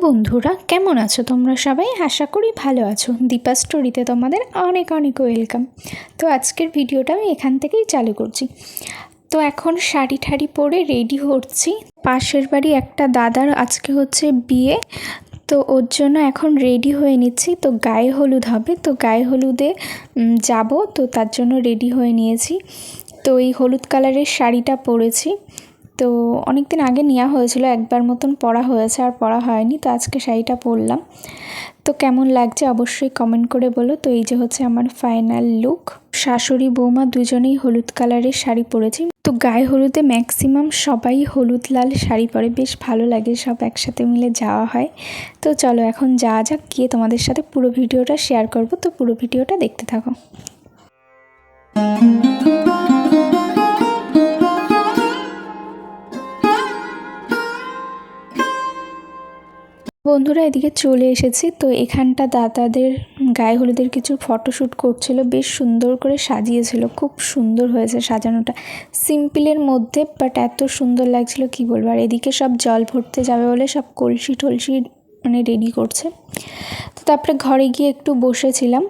বন্ধুরা, কেমন আছো তোমরা সবাই? আশা করি ভালো আছো। দীপা স্টোরিতে তোমাদের অনেক অনেক ওয়েলকাম। তো আজকের ভিডিওটা আমি এখান থেকেই চালু করছি। তো এখন শাড়ি ঠাড়ি পরে রেডি হচ্ছি। পাশের বাড়ি একটা দাদার আজকে হচ্ছে বিয়ে, তো ওর জন্য এখন রেডি হয়ে নিচ্ছি। তো গায়ে হলুদ হবে, তো গায়ে হলুদে যাব, তো তার জন্য রেডি হয়ে নিয়েছি। তো এই হলুদ কালারের শাড়িটা পরেছি। তো অনেক দিন আগে নেওয়া হয়েছিল, একবার মতন পরা হয়েছে, আর পরা হয়নি। তো আজকে শাড়িটা পরলাম। তো কেমন লাগছে অবশ্যই কমেন্ট করে বলো। তো এই যে হচ্ছে আমার ফাইনাল লুক। শাশুড়ি বৌমা দুজনেই হলুদ কালারের শাড়ি পরেছি। তো গায়ে হলুদে ম্যাক্সিমাম সবাই হলুদ লাল শাড়ি পরে, বেশ ভালো লাগে, সব একসাথে মিলে যাওয়া হয়। তো চলো এখন যাওয়া যাক, গিয়ে তোমাদের সাথে পুরো ভিডিওটা শেয়ার করব। তো পুরো ভিডিওটা দেখতে থাকো। বন্ধুরা, এদিকে চলে এসেছি। তো এখানটা দাদাদের গায়ে হলুদের কিছু ফটোশ্যুট করছিল, বেশ সুন্দর করে সাজিয়েছিল, খুব সুন্দর হয়েছে সাজানোটা, সিম্পলের মধ্যে, বাট এত সুন্দর লাগছিল কি বলবো। আর এদিকে সব জল ভরতে যাবে বলে সব কলসি টলসি মানে রেডি করছে। তো তারপরে ঘরে গিয়ে একটু বসেছিলাম,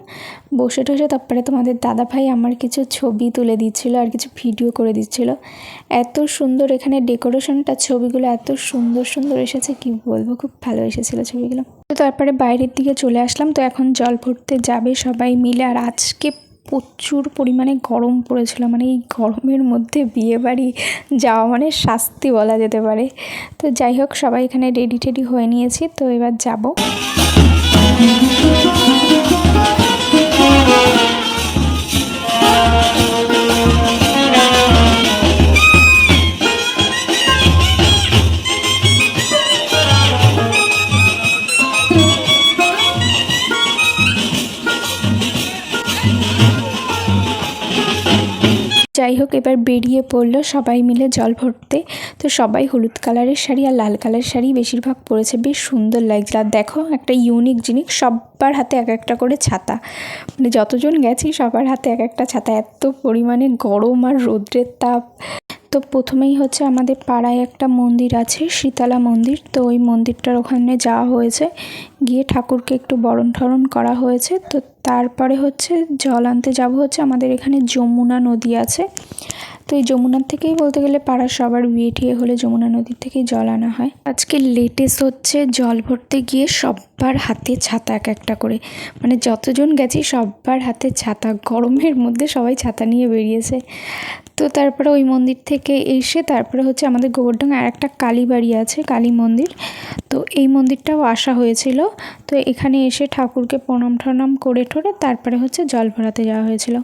বসে টসে তারপরে তোমাদের দাদাভাই আমার কিছু ছবি তুলে দিচ্ছিলো আর কিছু ভিডিও করে দিচ্ছিলো। এত সুন্দর এখানে ডেকোরেশনটা, ছবিগুলো এত সুন্দর সুন্দর এসেছে কি বলবো, খুব ভালো এসেছিলো ছবিগুলো। তো তারপরে বাইরের দিকে চলে আসলাম। তো এখন জল ভরতে যাবে সবাই মিলে। আর আজকে প্রচুর পরিমাণে গরম পড়েছিল, মানে এই গরমের মধ্যে বিয়েবাড়ি যাওয়া মানে শাস্তি বলা যেতে পারে। তো যাই হোক, সবাই এখানে রেডি টেডি হয়ে নিয়েছি। তো এবার যাব। যাই হোক, এবার বেরিয়ে পড়লো সবাই মিলে জল ভরতে। তো সবাই হলুদ কালারের শাড়ি আর লাল কালারের শাড়ি বেশিরভাগ পরেছে, বেশ সুন্দর লাগছে। আর দেখো একটা ইউনিক জিনিস, সবার হাতে এক একটা করে ছাতা, মানে যতজন গেছি সবার হাতে এক একটা ছাতা, এত পরিমাণে গরম আর রৌদ্রের তাপ। তো প্রথমেই হচ্ছে আমাদের পাড়ায় একটা মন্দির আছে, শীতলা মন্দির। তো ওই মন্দিরটার ওখানে যাওয়া হয়েছে, গিয়ে ঠাকুরকে একটু বরণ ঠরণ করা হয়েছে। তো তারপরে হচ্ছে জল আনতে যাব, হচ্ছে আমাদের এখানে যমুনা নদী আছে। তো এই যমুনার থেকেই বলতে গেলে পাড়ার সবার বিয়ে টিয়ে হলে যমুনা নদীর থেকেই জল আনা হয়। আজকে লেটেস্ট হচ্ছে জল ভরতে গিয়ে সবার হাতে ছাতা এক একটা করে, মানে যতজন গেছি সবার হাতে ছাতা, গরমের মধ্যে সবাই ছাতা নিয়ে বেরিয়েছে। তো তারপরে ওই মন্দির থেকে এসে তারপরে হচ্ছে আমাদের গোবরডাঙ্গা আর একটা কালী বাড়ি আছে, কালী মন্দির। তো এই মন্দিরটাও আসা হয়েছিল। তো এখানে এসে ঠাকুরকে প্রণাম টনাম করে ঠোরে তারপরে হচ্ছে জল ভরাতে যাওয়া হয়েছিল।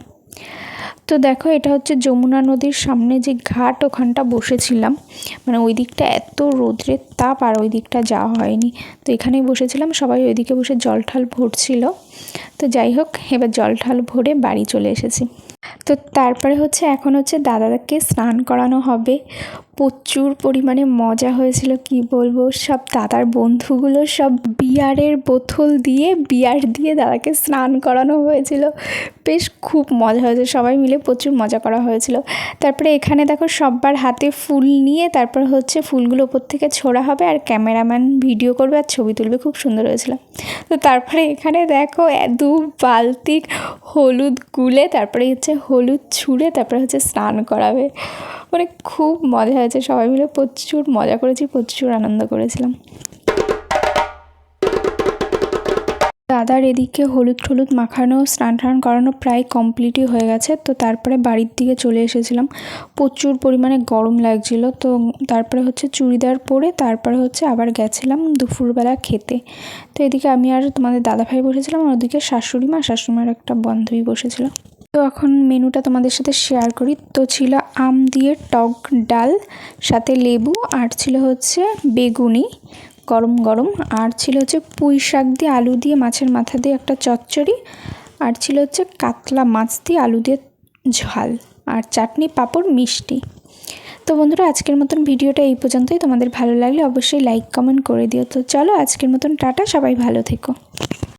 তো দেখো, এটা হচ্ছে যমুনা নদীর সামনে যে ঘাট, ওখানটা বসেছিলাম, মানে ওই দিকটা এত রৌদ্রের তাপ আর ওই দিকটা যাওয়া হয়নি। তো এখানেই বসেছিলাম, সবাই ওইদিকে বসে জল ঠাল ভরছিল। তো যাই হোক, এবার জল ঠাল ভরে বাড়ি চলে এসেছি। তো তারপরে হচ্ছে এখন হচ্ছে দাদাকে স্নান করানো হবে। প্রচুর পরিমাণে মজা হয়েছিল কি বলবো, সব দাদার বন্ধুগুলো সব বিয়ারের বোতল দিয়ে বিয়ার দিয়ে দাদাকে স্নান করানো হয়েছিল, বেশ খুব মজা হয়েছে, সবাই মিলে প্রচুর মজা করা হয়েছিল। তারপরে এখানে দেখো সবার হাতে ফুল নিয়ে তারপর হচ্ছে ফুলগুলো ওপর থেকে ছোড়া হবে, আর ক্যামেরাম্যান ভিডিও করবে আর ছবি তুলবে, খুব সুন্দর হয়েছিল। তো তারপরে এখানে দেখো 2 বালতি হলুদ গুলে তারপরে হচ্ছে হলুদ ছুঁড়ে তারপরে হচ্ছে স্নান করাবে, মানে খুব মজা হয়েছে, সবাই মিলে প্রচুর মজা করেছি, প্রচুর আনন্দ করেছিলাম। দাদার এদিকে হলুদ টলুদ মাখানো স্নান টান করানো প্রায় কমপ্লিটই হয়ে গেছে। তো তারপরে বাড়ির দিকে চলে এসেছিলাম, প্রচুর পরিমাণে গরম লাগছিল। তো তারপরে হচ্ছে চুড়িদার পরে তারপরে হচ্ছে আবার গেছিলাম দুপুরবেলা খেতে। তো এদিকে আমি আর তোমাদের দাদাভাই বসেছিলাম, আর ওদিকে শাশুড়িমার একটা বান্ধবী বসেছিল। তো এখন মেনুটা তোমাদের সাথে শেয়ার করি। তো ছিল আম দিয়ে টক ডাল, সাথে লেবু, আর ছিল হচ্ছে বেগুনি গরম গরম, আর ছিল হচ্ছে পুঁই শাক দিয়ে আলু দিয়ে মাছের মাথা দিয়ে একটা চচ্চড়ি, আর ছিল হচ্ছে কাতলা মাছ দিয়ে আলু দিয়ে ঝাল, আর চাটনি পাঁপড় মিষ্টি। তো বন্ধুরা, আজকের মতন ভিডিওটা এই পর্যন্তই। তোমাদের ভালো লাগলে অবশ্যই লাইক কমেন্ট করে দিও। তো চলো আজকের মতন টাটা, সবাই ভালো থেকো।